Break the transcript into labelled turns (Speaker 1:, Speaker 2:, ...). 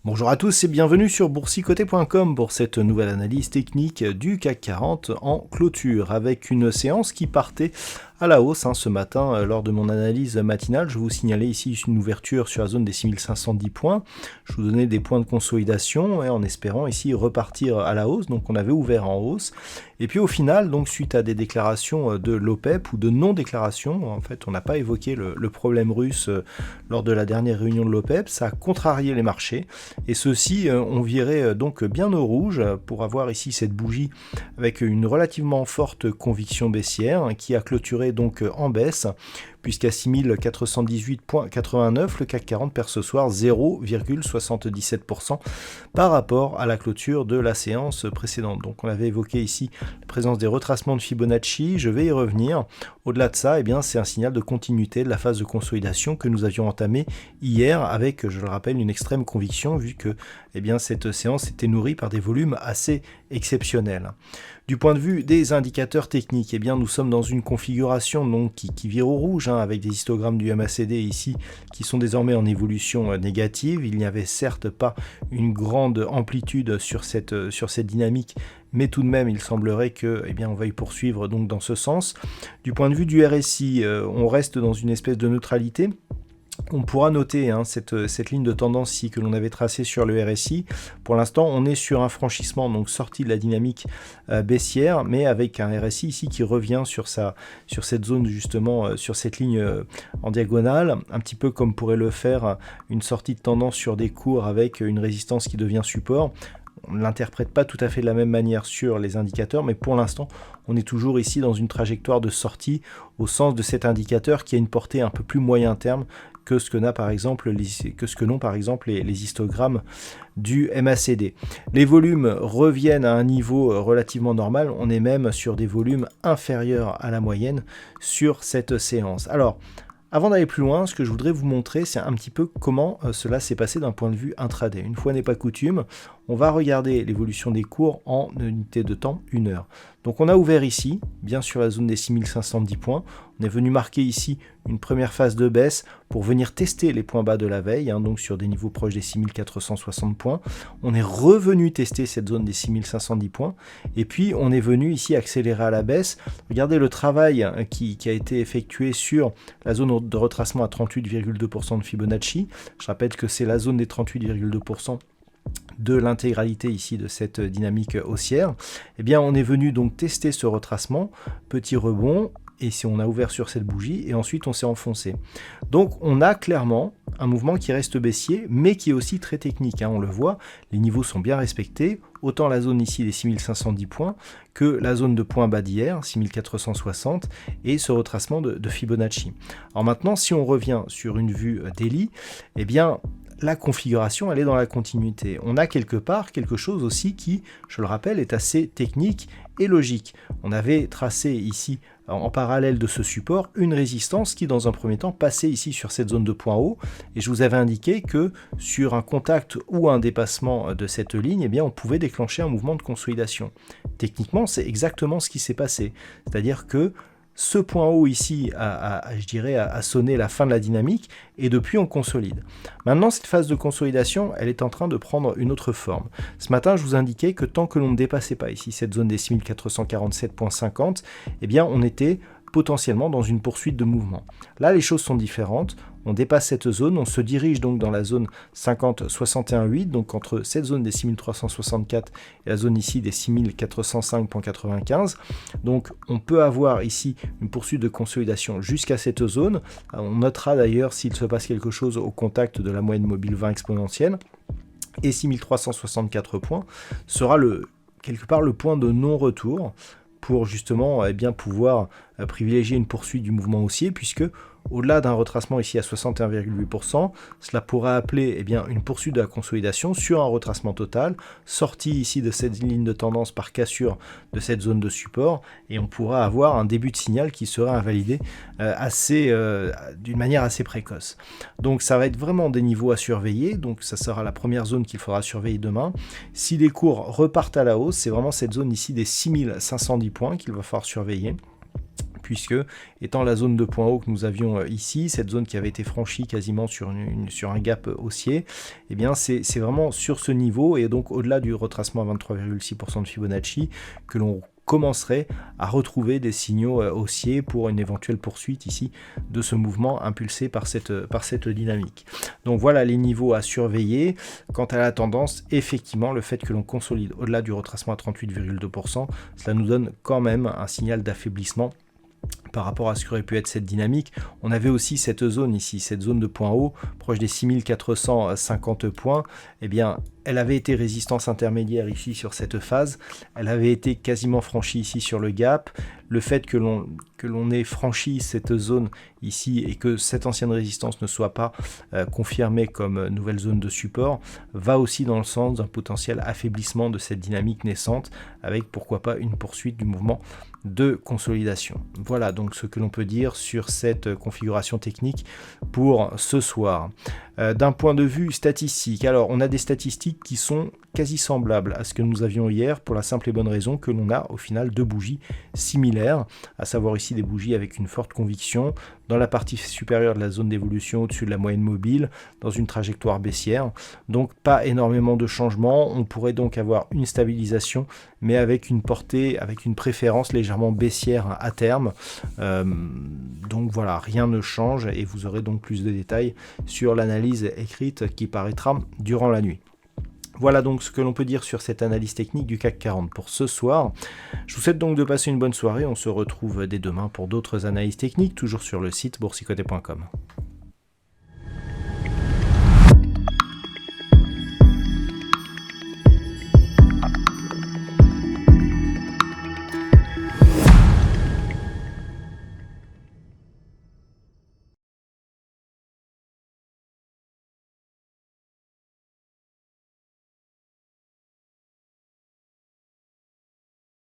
Speaker 1: Bonjour à tous et bienvenue sur boursicoté.com pour cette nouvelle analyse technique du CAC 40 en clôture avec une séance qui partait à la hausse ce matin lors de mon analyse matinale. Je vous signalais ici une ouverture sur la zone des 6510 points. Je vous donnais des points de consolidation en espérant ici repartir à la hausse. Donc on avait ouvert en hausse. Et puis au final, donc suite à des déclarations de l'OPEP ou de non-déclaration, en fait on n'a pas évoqué le problème russe lors de la dernière réunion de l'OPEP, ça a contrarié les marchés. Et ceux-ci ont viré donc bien au rouge pour avoir ici cette bougie avec une relativement forte conviction baissière qui a clôturé donc en baisse, puisqu'à 6418,89, le CAC 40 perd ce soir 0,77% par rapport à la clôture de la séance précédente. Donc on avait évoqué ici la présence des retracements de Fibonacci, je vais y revenir. Au-delà de ça, c'est un signal de continuité de la phase de consolidation que nous avions entamée hier avec, je le rappelle, une extrême conviction vu que cette séance était nourrie par des volumes assez exceptionnels. Du point de vue des indicateurs techniques, nous sommes dans une configuration donc, qui vire au rouge, avec des histogrammes du MACD ici qui sont désormais en évolution négative. Il n'y avait certes pas une grande amplitude sur cette dynamique, mais tout de même il semblerait que on va y poursuivre donc dans ce sens. Du point de vue du RSI, on reste dans une espèce de neutralité. On pourra noter cette ligne de tendance ici que l'on avait tracée sur le RSI. Pour l'instant, on est sur un franchissement, donc sorti de la dynamique baissière, mais avec un RSI ici qui revient sur cette zone justement, sur cette ligne en diagonale, un petit peu comme pourrait le faire une sortie de tendance sur des cours avec une résistance qui devient support. On ne l'interprète pas tout à fait de la même manière sur les indicateurs, mais pour l'instant, on est toujours ici dans une trajectoire de sortie au sens de cet indicateur qui a une portée un peu plus moyen terme que ce que n'ont par exemple les histogrammes du MACD. Les volumes reviennent à un niveau relativement normal, on est même sur des volumes inférieurs à la moyenne sur cette séance. Alors, avant d'aller plus loin, ce que je voudrais vous montrer, c'est un petit peu comment cela s'est passé d'un point de vue intraday. Une fois n'est pas coutume, on va regarder l'évolution des cours en unité de temps, 1 heure. Donc on a ouvert ici, bien sur la zone des 6510 points. On est venu marquer ici une première phase de baisse pour venir tester les points bas de la veille, donc sur des niveaux proches des 6460 points. On est revenu tester cette zone des 6510 points. Et puis on est venu ici accélérer à la baisse. Regardez le travail qui a été effectué sur la zone de retracement à 38,2% de Fibonacci. Je rappelle que c'est la zone des 38,2% de l'intégralité ici de cette dynamique haussière. On est venu donc tester ce retracement, petit rebond, et si on a ouvert sur cette bougie, et ensuite on s'est enfoncé. Donc on a clairement un mouvement qui reste baissier, mais qui est aussi très technique, on le voit, les niveaux sont bien respectés, autant la zone ici des 6510 points, que la zone de points bas d'hier, 6460, et ce retracement de Fibonacci. Alors maintenant, si on revient sur une vue daily, la configuration, elle est dans la continuité. On a quelque part quelque chose aussi qui, je le rappelle, est assez technique et logique. On avait tracé ici, en parallèle de ce support, une résistance qui, dans un premier temps, passait ici sur cette zone de point haut. Et je vous avais indiqué que sur un contact ou un dépassement de cette ligne, on pouvait déclencher un mouvement de consolidation. Techniquement, c'est exactement ce qui s'est passé. C'est-à-dire que ce point haut ici a sonné la fin de la dynamique et depuis on consolide. Maintenant, cette phase de consolidation, elle est en train de prendre une autre forme. Ce matin, je vous indiquais que tant que l'on ne dépassait pas ici cette zone des 6447,50, on était potentiellement dans une poursuite de mouvement. Là, les choses sont différentes. On dépasse cette zone, on se dirige donc dans la zone 50-61,8, donc entre cette zone des 6364 et la zone ici des 6405,95. Donc on peut avoir ici une poursuite de consolidation jusqu'à cette zone. On notera d'ailleurs s'il se passe quelque chose au contact de la moyenne mobile 20 exponentielle. Et 6364 points sera quelque part le point de non-retour pour justement pouvoir privilégier une poursuite du mouvement haussier, puisque au-delà d'un retracement ici à 61,8%, cela pourrait appeler une poursuite de la consolidation sur un retracement total, sortie ici de cette ligne de tendance par cassure de cette zone de support, et on pourra avoir un début de signal qui sera invalidé d'une manière assez précoce. Donc ça va être vraiment des niveaux à surveiller, donc ça sera la première zone qu'il faudra surveiller demain. Si les cours repartent à la hausse, c'est vraiment cette zone ici des 6510 points qu'il va falloir surveiller, puisque étant la zone de point haut que nous avions ici, cette zone qui avait été franchie quasiment sur un gap haussier, c'est vraiment sur ce niveau, et donc au-delà du retracement à 23,6% de Fibonacci, que l'on commencerait à retrouver des signaux haussiers pour une éventuelle poursuite ici de ce mouvement impulsé par cette dynamique. Donc voilà les niveaux à surveiller. Quant à la tendance, effectivement, le fait que l'on consolide au-delà du retracement à 38,2%, cela nous donne quand même un signal d'affaiblissement par rapport à ce qu'aurait pu être cette dynamique. On avait aussi cette zone ici, cette zone de point haut, proche des 6450 points, elle avait été résistance intermédiaire ici sur cette phase, elle avait été quasiment franchie ici sur le gap. Le fait que l'on ait franchi cette zone ici et que cette ancienne résistance ne soit pas confirmée comme nouvelle zone de support va aussi dans le sens d'un potentiel affaiblissement de cette dynamique naissante, avec pourquoi pas une poursuite du mouvement de consolidation. Voilà donc ce que l'on peut dire sur cette configuration technique pour ce soir. D'un point de vue statistique, alors on a des statistiques qui sont quasi semblables à ce que nous avions hier, pour la simple et bonne raison que l'on a au final deux bougies similaires, à savoir ici des bougies avec une forte conviction dans la partie supérieure de la zone d'évolution au-dessus de la moyenne mobile, dans une trajectoire baissière, donc pas énormément de changements. On pourrait donc avoir une stabilisation, mais avec une portée, avec une préférence légèrement baissière à terme. Donc voilà, rien ne change, et vous aurez donc plus de détails sur l'analyse écrite qui paraîtra durant la nuit. Voilà donc ce que l'on peut dire sur cette analyse technique du CAC 40 pour ce soir. Je vous souhaite donc de passer une bonne soirée. On se retrouve dès demain pour d'autres analyses techniques, toujours sur le site boursicoté.com.